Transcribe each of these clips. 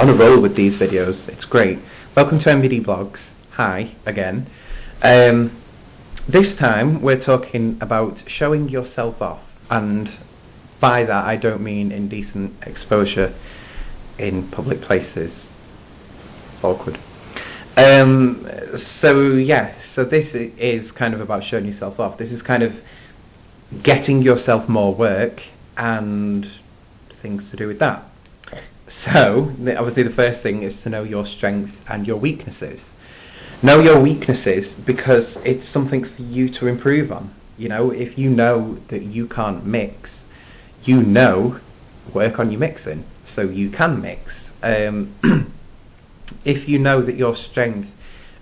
on a roll with these videos. It's great. Welcome to MBD Blogs. Hi again. This time we're talking about showing yourself off, and by that I don't mean indecent exposure in public places. Awkward. So this is kind of about showing yourself off. This is kind of getting yourself more work and things to do with that. So obviously the first thing is to know your strengths and your weaknesses. Know your weaknesses because it's something for you to improve on. You know, if you know that you can't mix, work on your mixing so you can mix. If you know that your strength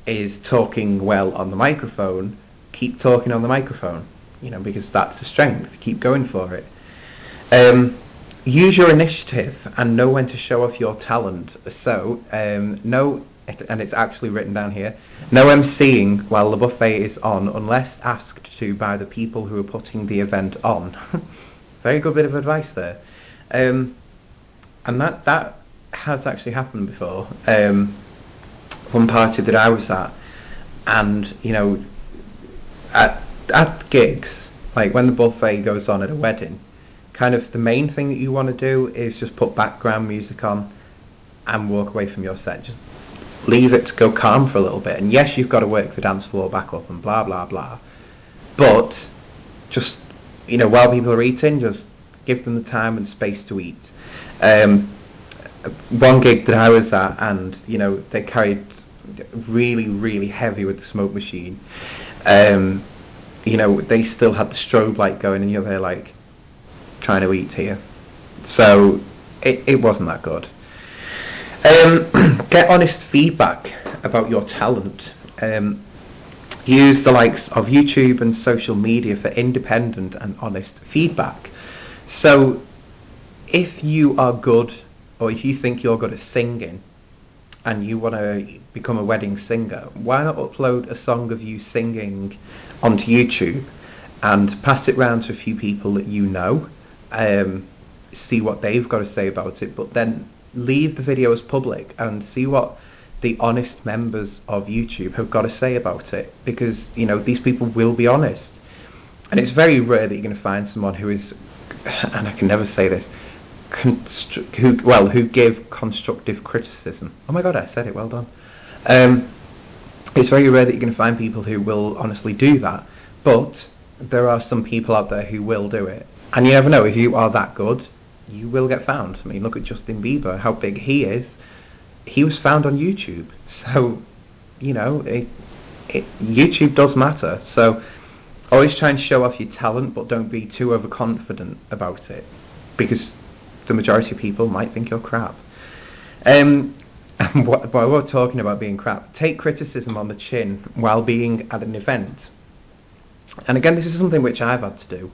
is talking well on the microphone, keep talking on the microphone, you know, because that's a strength. Keep going for it. Use your initiative and know when to show off your talent. So no, and it's actually written down here, no MCing while the buffet is on unless asked to by the people who are putting the event on. Very good bit of advice there. And that has actually happened before. One party that I was at, and you know, at gigs, like when the buffet goes on at a wedding, kind of the main thing that you want to do is just put background music on and walk away from your set. Just leave it to go calm for a little bit. And yes, you've got to work the dance floor back up and blah blah blah, but just, you know, while people are eating, just give them the time and space to eat. One gig that I was at, and you know, they carried really heavy with the smoke machine. You know, they still had the strobe light going, and you're there like trying to eat here. So it wasn't that good. Get honest feedback about your talent. Use the likes of YouTube and social media for independent and honest feedback. So if you are good, or if you think you're good at singing and you want to become a wedding singer, why not upload a song of you singing onto YouTube and pass it round to a few people that you know, see what they've got to say about it, but then leave the video as public and see what the honest members of YouTube have got to say about it, because you know, these people will be honest, and it's very rare that you're going to find someone who is, and I can never say this, who give constructive criticism. Oh my god, I said it, well done. It's very rare that you're going to find people who will honestly do that, but there are some people out there who will do it, and you never know, if you are that good, you will get found. I mean, look at Justin Bieber, how big he is. He was found on YouTube, so you know, YouTube does matter. So always try and show off your talent, but don't be too overconfident about it, because the majority of people might think you're crap. And while we're talking about being crap, take criticism on the chin while being at an event. And again, this is something which I've had to do.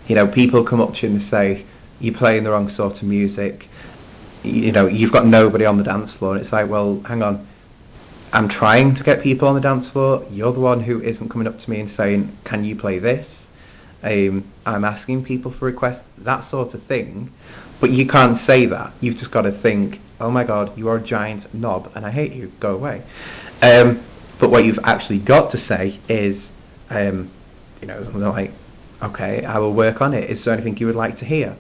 You know, people come up to you and say, you're playing the wrong sort of music, you know, you've got nobody on the dance floor. And it's like, well, hang on, I'm trying to get people on the dance floor. You're the one who isn't coming up to me and saying, can you play this? I'm asking people for requests, that sort of thing. But you can't say that. You've just got to think, oh my god, you are a giant knob and I hate you, go away. But what you've actually got to say is, you know, something like, okay, I will work on it. Is there anything you would like to hear?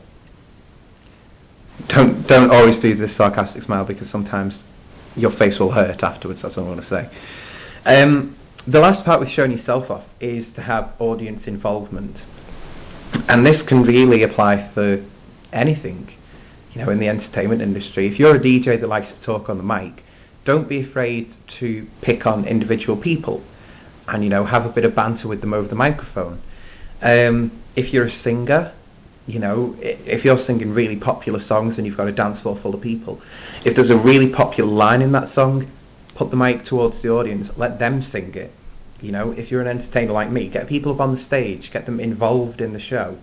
Don't always do this sarcastic smile, because sometimes your face will hurt afterwards. That's what I want to say. The last part with showing yourself off is to have audience involvement, and this can really apply for anything, you know, in the entertainment industry. If you're a DJ that likes to talk on the mic, don't be afraid to pick on individual people and, you know, have a bit of banter with them over the microphone. If you're a singer, you know, if you're singing really popular songs and you've got a dance floor full of people, if there's a really popular line in that song, put the mic towards the audience, let them sing it. You know, if you're an entertainer like me, get people up on the stage, get them involved in the show.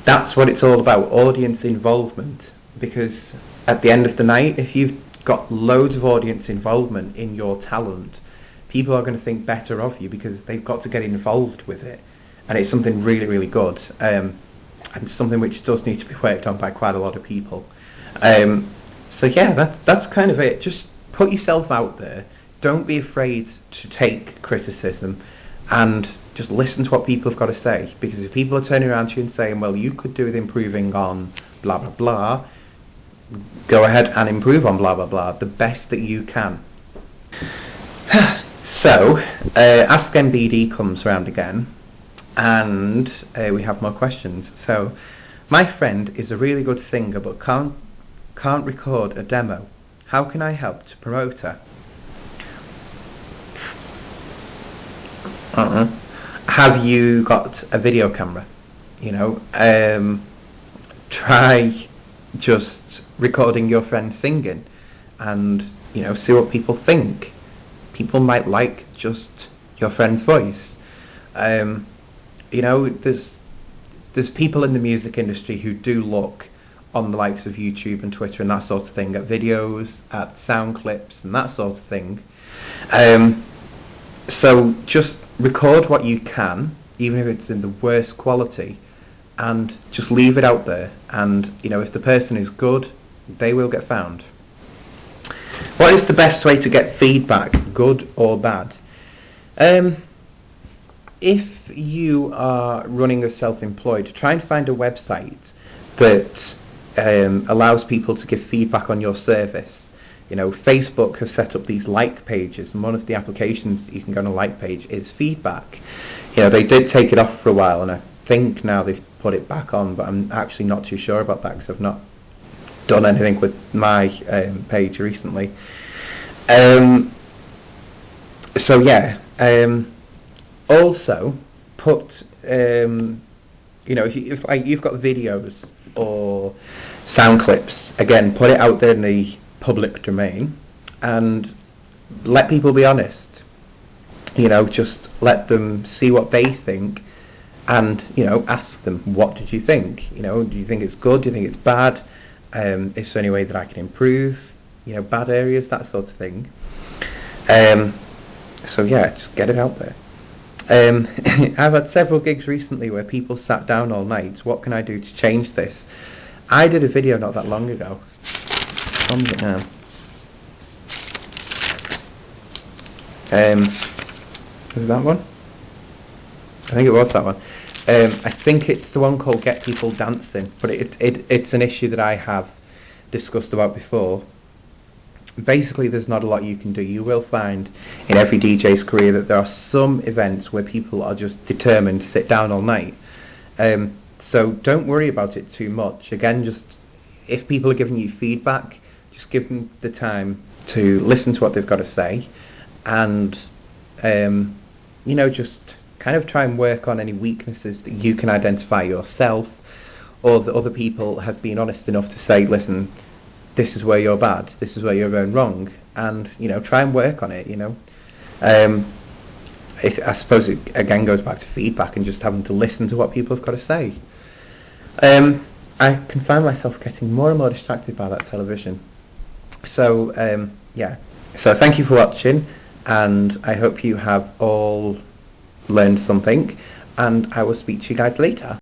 That's what it's all about, audience involvement. Because at the end of the night, if you've got loads of audience involvement in your talent, people are going to think better of you because they've got to get involved with it. And it's something really good. And something which does need to be worked on by quite a lot of people. So yeah, that's kind of it. Just put yourself out there. Don't be afraid to take criticism, and just listen to what people have got to say. Because if people are turning around to you and saying, well, you could do with improving on blah blah blah, go ahead and improve on blah blah blah the best that you can. So Ask MBD comes round again, and we have more questions. So, my friend is a really good singer but can't record a demo. How can I help to promote her? Have you got a video camera? Try just recording your friend singing, and see what people think. People might like just your friend's voice. There's people in the music industry who do look on the likes of YouTube and Twitter and that sort of thing at videos, at sound clips and that sort of thing. So just record what you can, even if it's in the worst quality, and just leave it out there. And if the person is good, they will get found. What is the best way to get feedback, good or bad? If you are running as self-employed, try and find a website that allows people to give feedback on your service. Facebook have set up these like pages, and one of the applications that you can go on a like page is feedback. They did take it off for a while, and I think now they've put it back on, but I'm actually not too sure about that because I've not done anything with my page recently. So yeah. Also, put if you've got videos or sound clips, again, put it out there in the public domain and let people be honest. Just let them see what they think, and ask them, what did you think? Do you think it's good? Do you think it's bad? Is there any way that I can improve? Bad areas, that sort of thing. So yeah, just get it out there. I've had several gigs recently where people sat down all night. What can I do to change this? I did a video not that long ago. When was it now? Was it that one? I think it was that one. I think it's the one called Get People Dancing, but it's an issue that I have discussed about before. Basically, there's not a lot you can do. You will find in every DJ's career that there are some events where people are just determined to sit down all night. So don't worry about it too much. Again, just if people are giving you feedback, just give them the time to listen to what they've got to say, and just kind of try and work on any weaknesses that you can identify yourself, or that other people have been honest enough to say, listen, this is where you're bad, this is where you're going wrong, and try and work on it. I suppose it again goes back to feedback and just having to listen to what people have got to say. I can find myself getting more and more distracted by that television. So yeah, so thank you for watching, and I hope you have all learned something, and I will speak to you guys later.